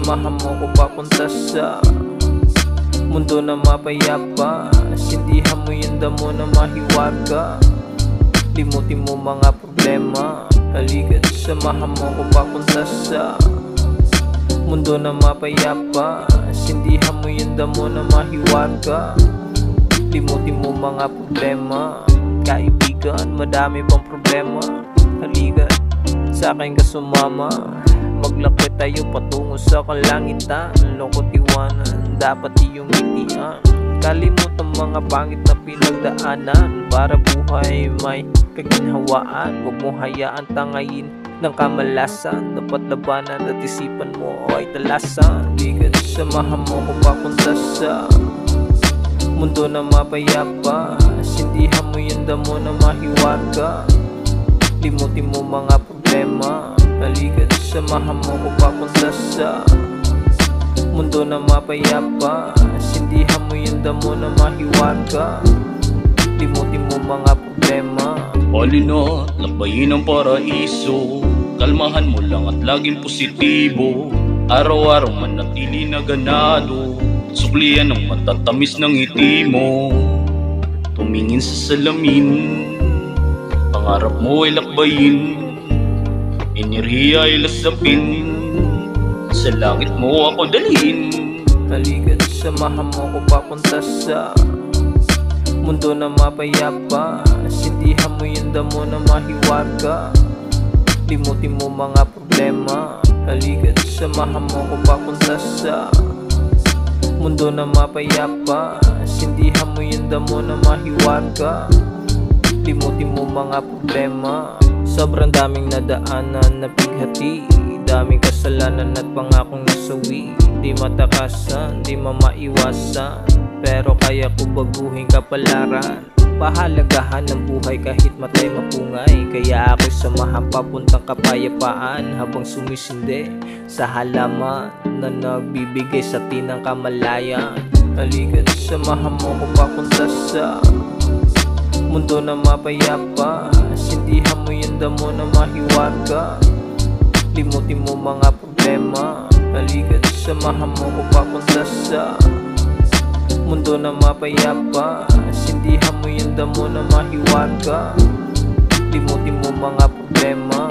samahan mo ko papunta sa mundo na mapayapa. Sindihan mo yung damo na mahiwaga. Limutin mo mga problema. Halika't samahan mo ko papunta sa mundo na mapayapa. Sindihan mo yung damo na mahiwaga. Limutin mo mga problema. Kaibigan, madami pang problema. Halika't sa akin ka sumama. Maglakbay tayo patungo sa kalangitan. Lungkot iwanan, dapat iyong ngitian. Kalimutan mga pangit na pinagdaanan. Para buhay may kaginhawaan. Huwag mo hayaan tangayin ng kamalasan. Dapat labanan at isipan mo ay talasan. Halika't samahan mo ko papunta sa mundo na mapayapa. Sindihan mo yung damo na mahiwaga. Limutin mo mga problema. Halika't samahan mo ko papunta sa mundo na mapayapa. Sindihan mo yung damo na mahiwaga. Limutin mo mga problema. Halina, lakbayin ang paraiso. Kalmahan mo lang at laging positibo. Araw-araw manatili na ganado. Suklian ang matatamis ng ngiti mo. Tumingin sa salamin. Pangarap mo ay lakbayin. Enerhiya ay lasapin. Sa langit mo ako dalhin. Halika't samahan mo ko papunta sa mundo na mapayapa. Sindihan mo yung damo na mahiwaga. Limutin mo mga problema. Halika't samahan mo ko papunta sa mundo na mapayapa. Sindihan mo yung damo na mahiwaga. Limutin mo mga problema. Sobrang daming nadaanan na bighati. Daming kasalanan at pangakong nasawi. Di matakasan, di mamaiwasan. Pero kaya ko baguhin kapalaran. Pahalagahan ng buhay kahit matay mapungay. Kaya ako'y samahan papuntang kapayapaan. Habang sumisindi sa halaman na nagbibigay sa tinang kamalayan. Halika't samahan mo ko papunta sa mundo na mapayapa. Sindihan mo yung damo na mahiwaga. Limutin mo mga problema. Halika't samahan mo ko papunta sa mundo na mapayapa. Sindihan mo yung damo na mahiwaga. Limutin mo mga problema.